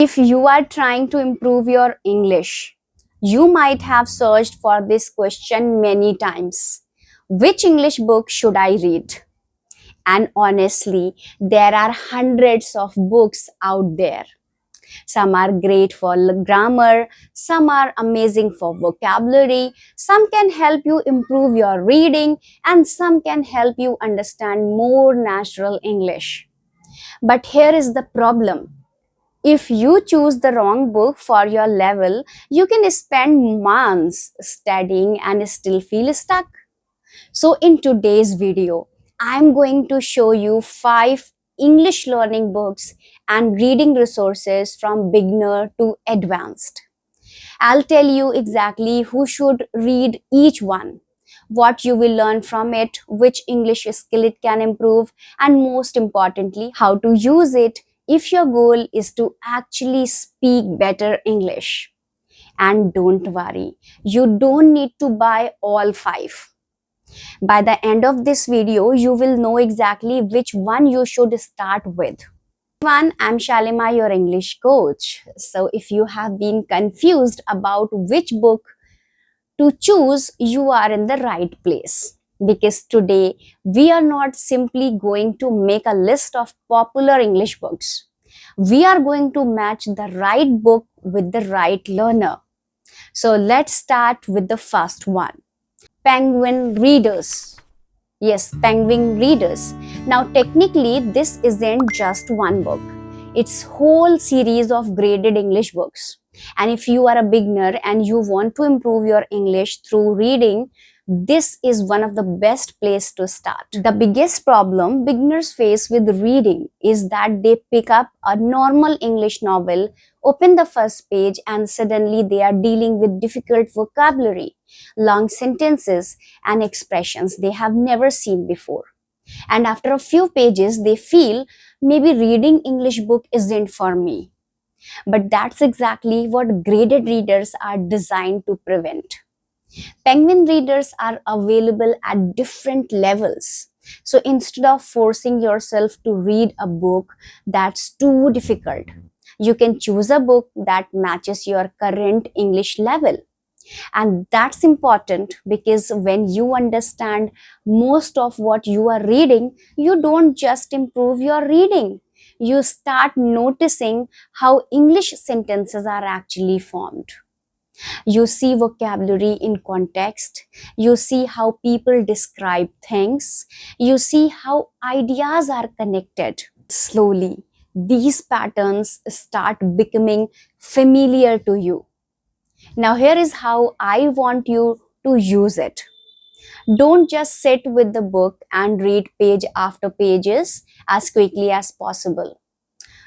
If you are trying to improve your English, you might have searched for this question many times. Which English book should I read? And honestly, there are hundreds of books out there. Some are great for grammar, some are amazing for vocabulary, some can help you improve your reading, and some can help you understand more natural English. But here is the problem. If you choose the wrong book for your level, you can spend months studying and still feel stuck. So in today's video, I'm going to show you 5 English learning books and reading resources from beginner to advanced. I'll tell you exactly who should read each one, what you will learn from it, which English skill it can improve, and most importantly, how to use it if your goal is to actually speak better English. And don't worry, you don't need to buy all 5. By the end of this video, you will know exactly which one you should start with. I'm Shalima, your English coach. So if you have been confused about which book to choose, you are in the right place. Because today, we are not simply going to make a list of popular English books. We are going to match the right book with the right learner. So let's start with the first one. Penguin Readers. Yes, Penguin Readers. Now, technically, this isn't just one book. It's whole series of graded English books. And if you are a beginner and you want to improve your English through reading, this is one of the best place to start. The biggest problem beginners face with reading is that they pick up a normal English novel, open the first page, and suddenly they are dealing with difficult vocabulary, long sentences, and expressions they have never seen before. And after a few pages, they feel maybe reading English book isn't for me. But that's exactly what graded readers are designed to prevent. Penguin readers are available at different levels. So instead of forcing yourself to read a book that's too difficult, you can choose a book that matches your current English level. And that's important because when you understand most of what you are reading, you don't just improve your reading. You start noticing how English sentences are actually formed. You see vocabulary in context. You see how people describe things. You see how ideas are connected. Slowly, these patterns start becoming familiar to you. Now, here is how I want you to use it. Don't just sit with the book and read page after pages as quickly as possible.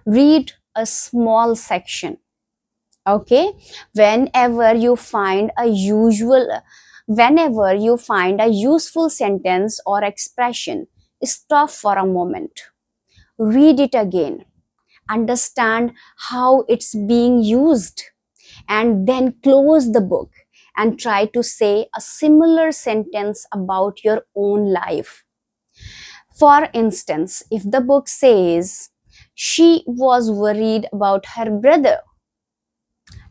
Read a small section. Okay, whenever you find a useful sentence or expression, stop for a moment, read it again, understand how it's being used, and then close the book and try to say a similar sentence about your own life. For instance, if the book says she was worried about her brother,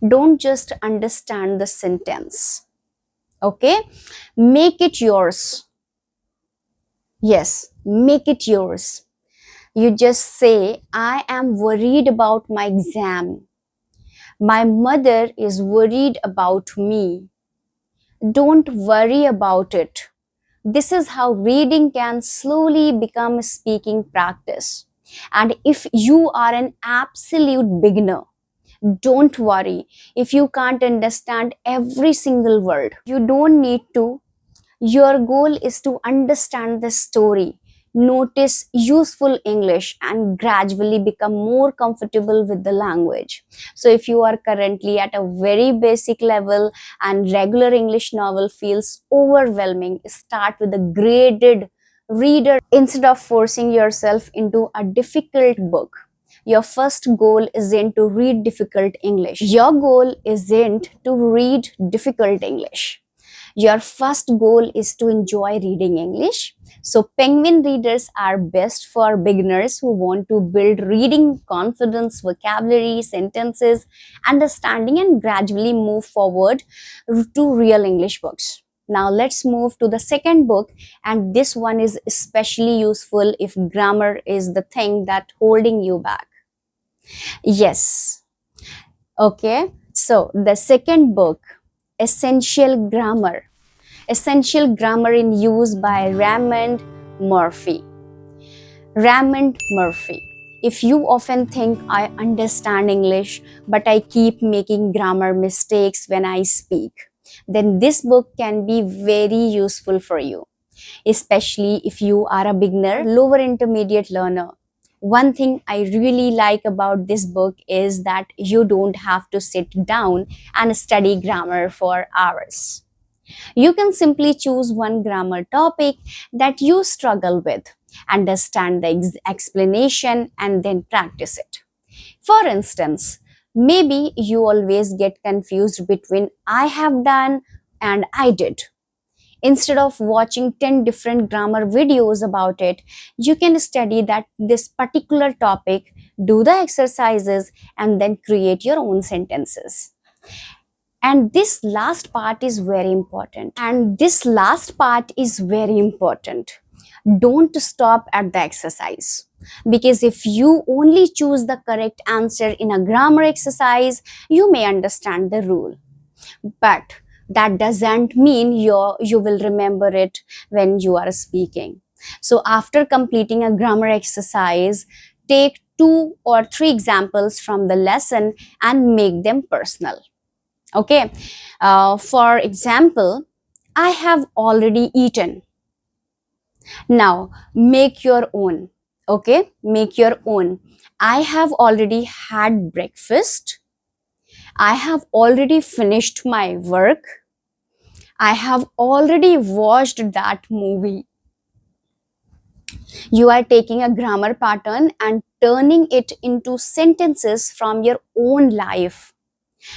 don't just understand the sentence. Okay, make it yours. Yes, make it yours. You just say, I am worried about my exam. My mother is worried about me. Don't worry about it. This is how reading can slowly become a speaking practice. And if you are an absolute beginner, don't worry if you can't understand every single word. You don't need to. Your goal is to understand the story, notice useful English, and gradually become more comfortable with the language. So if you are currently at a very basic level and regular English novel feels overwhelming, start with a graded reader instead of forcing yourself into a difficult book. Your first goal isn't to read difficult English. Your goal isn't to read difficult English. Your first goal is to enjoy reading English. So, Penguin readers are best for beginners who want to build reading confidence, vocabulary, sentences, understanding, and gradually move forward to real English books. Now, let's move to the second book, and this one is especially useful if grammar is the thing that holding you back. Yes. Okay. So, the second book, Essential Grammar. Essential Grammar in Use by Raymond Murphy. Raymond Murphy. If you often think I understand English, but I keep making grammar mistakes when I speak, then this book can be very useful for you, especially if you are a beginner, lower intermediate learner. One thing I really like about this book is that you don't have to sit down and study grammar for hours. You can simply choose one grammar topic that you struggle with, understand the explanation, and then practice it. For instance, maybe you always get confused between I have done and I did. Instead of watching 10 different grammar videos about it, you can study that this particular topic, do the exercises, and then create your own sentences. And this last part is very important. Don't stop at the exercise. Because if you only choose the correct answer in a grammar exercise, you may understand the rule. But that doesn't mean you will remember it when you are speaking. So after completing a grammar exercise, take 2 or 3 examples from the lesson and make them personal. Okay. For example, I have already eaten. Now make your own. Okay, make your own. I have already had breakfast. I have already finished my work. I have already watched that movie. You are taking a grammar pattern and turning it into sentences from your own life.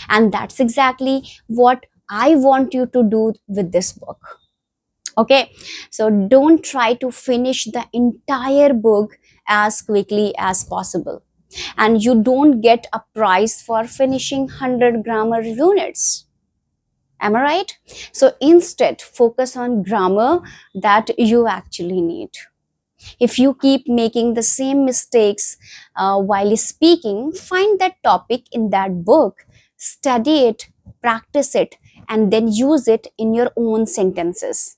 And that's exactly what I want you to do with this book. Okay, so don't try to finish the entire book as quickly as possible. And you don't get a prize for finishing 100 grammar units. Am I right? So instead, focus on grammar that you actually need. If you keep making the same mistakes while speaking, find that topic in that book, study it, practice it, and then use it in your own sentences.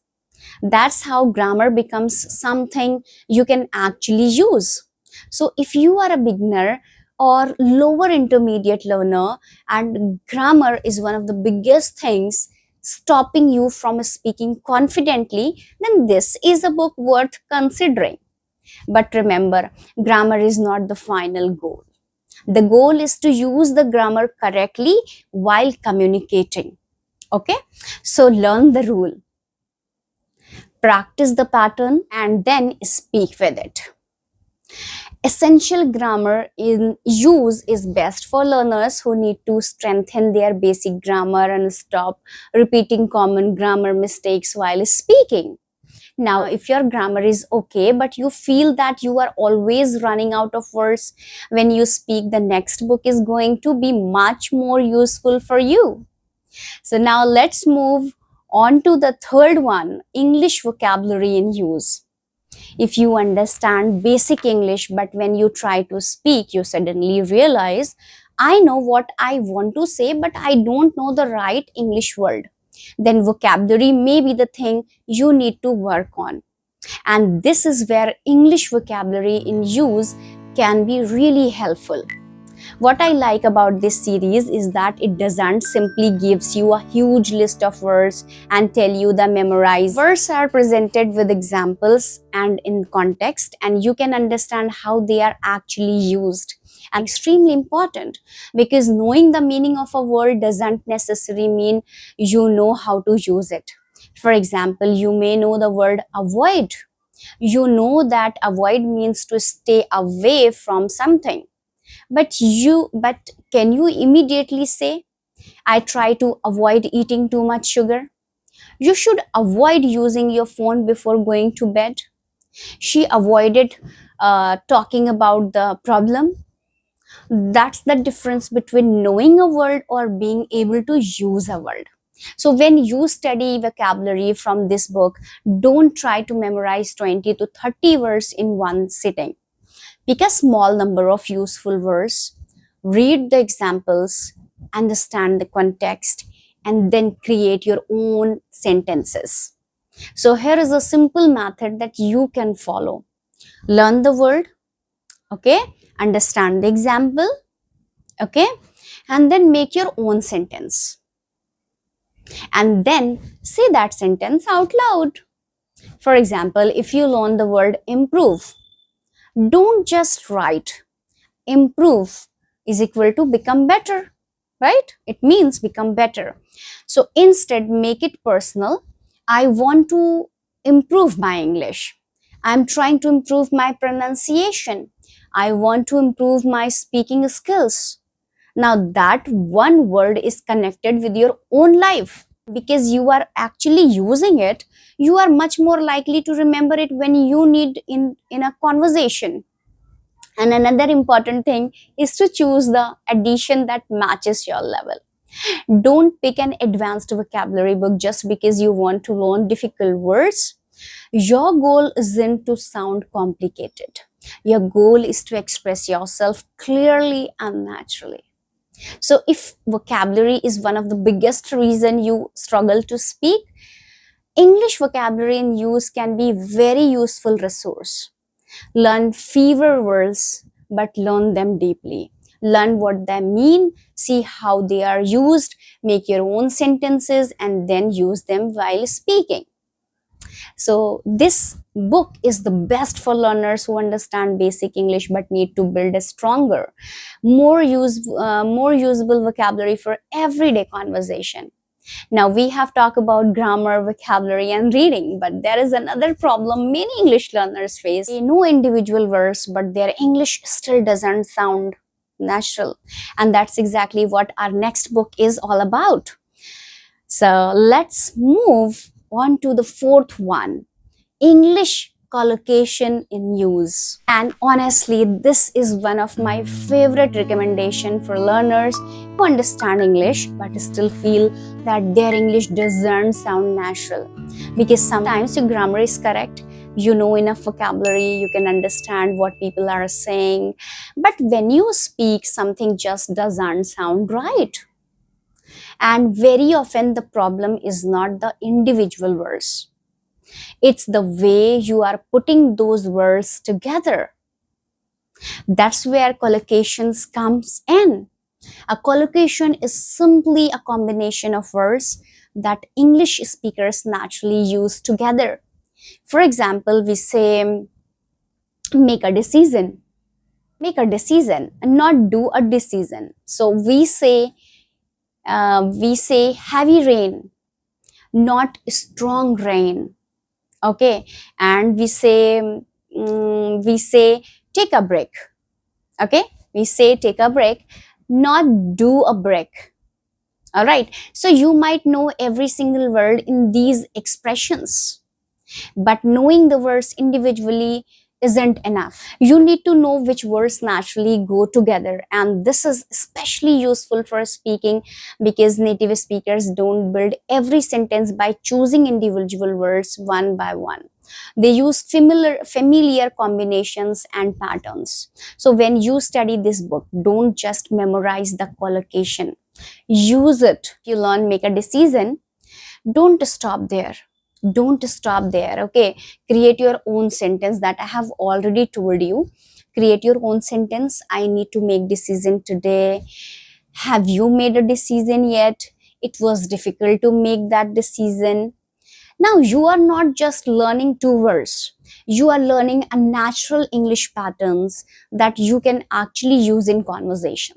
That's how grammar becomes something you can actually use. So if you are a beginner or lower intermediate learner and grammar is one of the biggest things stopping you from speaking confidently, then this is a book worth considering. But remember, grammar is not the final goal. The goal is to use the grammar correctly while communicating. Okay? So learn the rule, practice the pattern, and then speak with it. Essential grammar in use is best for learners who need to strengthen their basic grammar and stop repeating common grammar mistakes while speaking. Now, if your grammar is okay, but you feel that you are always running out of words when you speak, the next book is going to be much more useful for you. So now let's move on to the third one, English vocabulary in use. If you understand basic English, but when you try to speak, you suddenly realize, I know what I want to say, but I don't know the right English word. Then vocabulary may be the thing you need to work on. And this is where English vocabulary in use can be really helpful. What I like about this series is that it doesn't simply gives you a huge list of words and tell you the memorize. Words are presented with examples and in context, and you can understand how they are actually used. And extremely important, because knowing the meaning of a word doesn't necessarily mean you know how to use it. For example, you may know the word avoid. You know that avoid means to stay away from something. But can you immediately say, I try to avoid eating too much sugar? You should avoid using your phone before going to bed. She avoided talking about the problem. That's the difference between knowing a word or being able to use a word. So when you study vocabulary from this book, don't try to memorize 20 to 30 words in one sitting. Pick a small number of useful words, read the examples, understand the context, and then create your own sentences. So here is a simple method that you can follow. Learn the word, okay? Understand the example, okay? And then make your own sentence. And then say that sentence out loud. For example, if you learn the word improve, don't just write improve is equal to become better, right? It means become better. So instead, make it personal. I want to improve my English. I'm trying to improve my pronunciation. I want to improve my speaking skills. Now, that one word is connected with your own life because you are actually using it. You are much more likely to remember it when you need in a conversation. And another important thing is to choose the addition that matches your level. Don't pick an advanced vocabulary book just because you want to learn difficult words. Your goal isn't to sound complicated. Your goal is to express yourself clearly and naturally. So if vocabulary is one of the biggest reason you struggle to speak, English vocabulary in use can be very useful resource. Learn fewer words, but learn them deeply. Learn what they mean, see how they are used, make your own sentences, and then use them while speaking. So, this book is the best for learners who understand basic English but need to build a stronger, more usable vocabulary for everyday conversation. Now we have talked about grammar, vocabulary, and reading, but there is another problem many English learners face. They know individual words, but their English still doesn't sound natural. And that's exactly what our next book is all about. So let's move on to the fourth one, English collocation in use. And honestly, this is one of my favorite recommendation for learners who understand English but still feel that their English doesn't sound natural. Because sometimes your grammar is correct, you know enough vocabulary, you can understand what people are saying, but when you speak, something just doesn't sound right. And very often the problem is not the individual words, it's the way you are putting those words together. That's where collocations comes in. A collocation is simply a combination of words that English speakers naturally use together. For example, we say make a decision, and not do a decision. So we say heavy rain, not strong rain. Okay, and we say take a break. Okay, we say take a break, not do a break. All right, so you might know every single word in these expressions, but knowing the words individually isn't enough. You need to know which words naturally go together, and this is especially useful for speaking because native speakers don't build every sentence by choosing individual words one by one. They use familiar combinations and patterns. So when you study this book, don't just memorize the collocation, use it. If you learn make a decision, don't stop there, okay? Create your own sentence that I have already told you. Create your own sentence. I need to make decision today. Have you made a decision yet? It was difficult to make that decision. Now you are not just learning two words, you are learning a natural English patterns that you can actually use in conversation.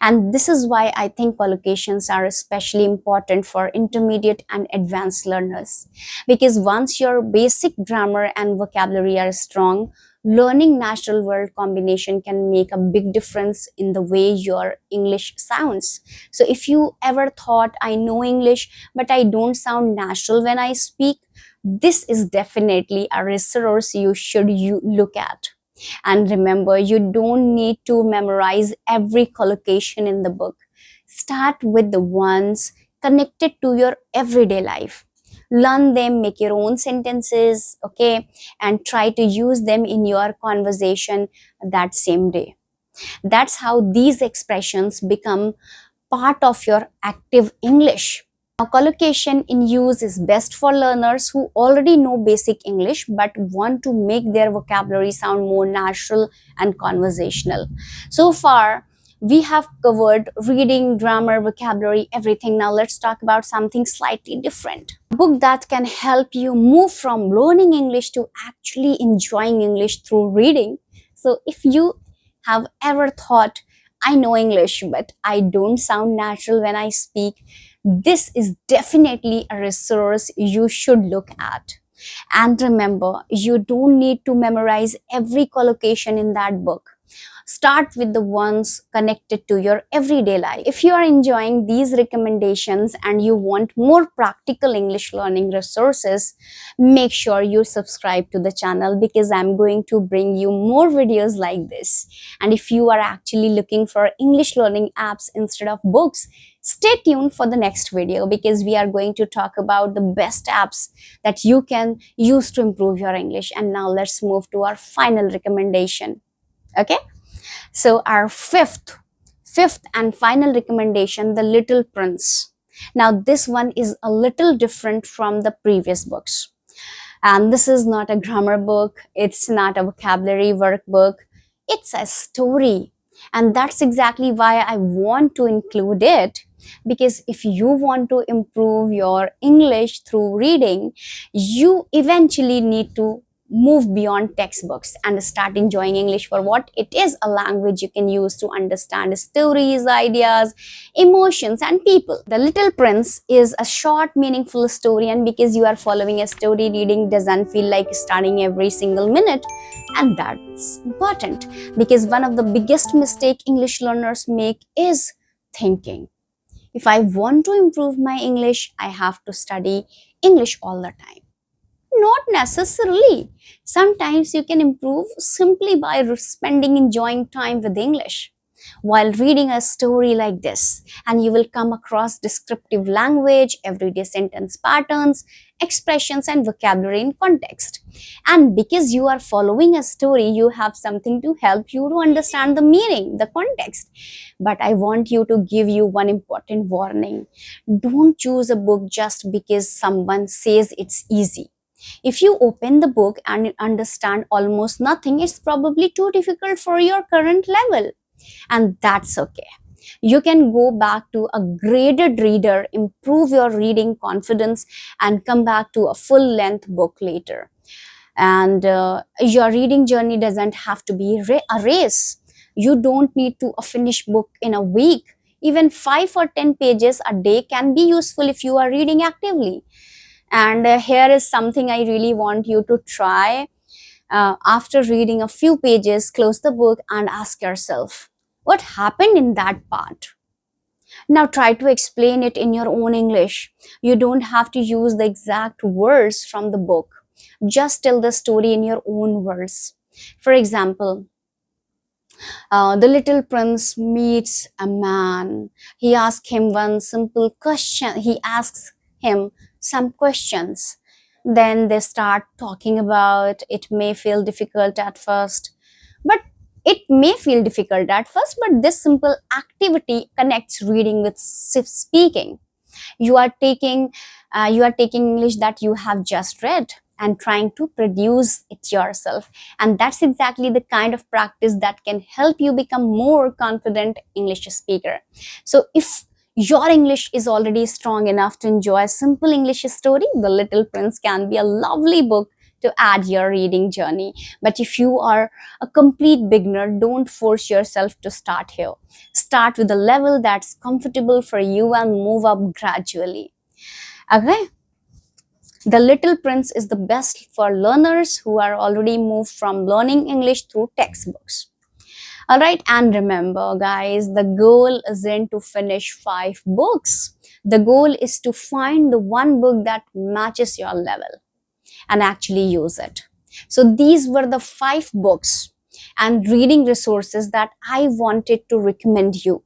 And this is why I think collocations are especially important for intermediate and advanced learners. Because once your basic grammar and vocabulary are strong, Learning natural word combination can make a big difference in the way your English sounds. So if you ever thought, I know English, but I don't sound natural when I speak, this is definitely a resource you look at. And remember, you don't need to memorize every collocation in the book. Start with the ones connected to your everyday life. Learn them, make your own sentences, okay, and try to use them in your conversation that same day. That's how these expressions become part of your active English. Now, collocation in use is best for learners who already know basic English but want to make their vocabulary sound more natural and conversational. So far, we have covered reading, grammar, vocabulary, everything. Now let's talk about something slightly different. A book that can help you move from learning English to actually enjoying English through reading. So if you have ever thought, I know English, but I don't sound natural when I speak, this is definitely a resource you should look at. And remember, you don't need to memorize every collocation in that book. Start with the ones connected to your everyday life. If you are enjoying these recommendations and you want more practical English learning resources, make sure you subscribe to the channel because I'm going to bring you more videos like this. And if you are actually looking for English learning apps instead of books, stay tuned for the next video because we are going to talk about the best apps that you can use to improve your English. And now let's move to our final recommendation. Okay? So our fifth and final recommendation, The Little Prince. Now this one is a little different from the previous books. And this is not a grammar book, it's not a vocabulary workbook, it's a story. And that's exactly why I want to include it, because if you want to improve your English through reading, you eventually need to move beyond textbooks and start enjoying English for what it is, a language you can use to understand stories, ideas, emotions, and people. The Little Prince is a short, meaningful story, and because you are following a story, reading doesn't feel like studying every single minute. And that's important because one of the biggest mistake English learners make is thinking, if I want to improve my English, I have to study English all the time. Not necessarily. Sometimes you can improve simply by spending enjoying time with English while reading a story like this, and you will come across descriptive language, everyday sentence patterns, expressions, and vocabulary in context. And because you are following a story, you have something to help you to understand the meaning, the context. But I want you to give you one important warning. Don't choose a book just because someone says it's easy. If you open the book and understand almost nothing, it's probably too difficult for your current level. And that's okay. You can go back to a graded reader, improve your reading confidence, and come back to a full length book later. And your reading journey doesn't have to be a race. You don't need to finish book in a week. Even 5 or 10 pages a day can be useful if you are reading actively. And here is something I really want you to try. After reading a few pages, close the book and ask yourself, what happened in that part? Now try to explain it in your own English. You don't have to use the exact words from the book. Just tell the story in your own words. For example, the little prince meets a man. He asks him one simple question. He asks him some questions. Then they start talking about it. May feel difficult at first, but this simple activity connects reading with speaking. You are taking English that you have just read and trying to produce it yourself, and that's exactly the kind of practice that can help you become more confident English speaker. So if your English is already strong enough to enjoy a simple English story, The Little Prince can be a lovely book to add your reading journey. But if you are a complete beginner, don't force yourself to start here. Start with a level that's comfortable for you and move up gradually. Okay? The Little Prince is the best for learners who are already moved from learning English through textbooks. All right, and remember, guys, the goal isn't to finish 5 books. The goal is to find the one book that matches your level and actually use it. So, these were the 5 books and reading resources that I wanted to recommend you.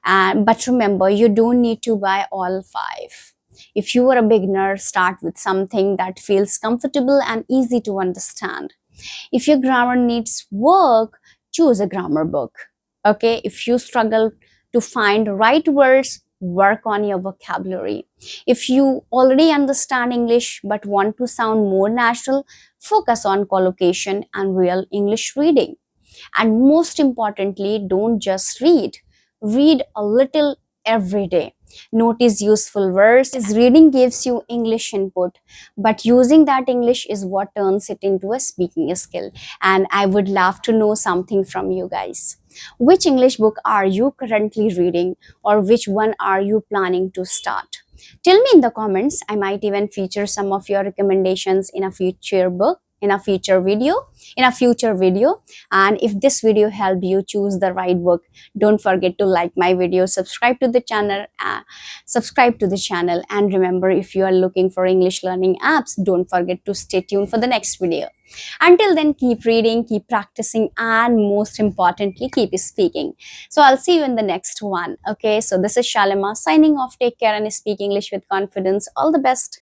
But remember, you don't need to buy all 5. If you are a beginner, start with something that feels comfortable and easy to understand. If your grammar needs work, choose a grammar book. Okay, if you struggle to find right words, work on your vocabulary. If you already understand English but want to sound more natural, focus on collocation and real English reading. And most importantly, don't just read. Read a little every day. Notice useful words. Reading gives you English input, but using that English is what turns it into a speaking skill. And I would love to know something from you guys. Which English book are you currently reading, or which one are you planning to start? Tell me in the comments. I might even feature some of your recommendations in a future book, in a future video. And if this video helped you choose the right book, don't forget to like my video, subscribe to the channel, and remember, if you are looking for English learning apps, don't forget to stay tuned for the next video. Until then, keep reading, keep practicing, and most importantly, keep speaking. So I'll see you in the next one. Okay, so this is Shalima signing off. Take care and speak English with confidence. All the best.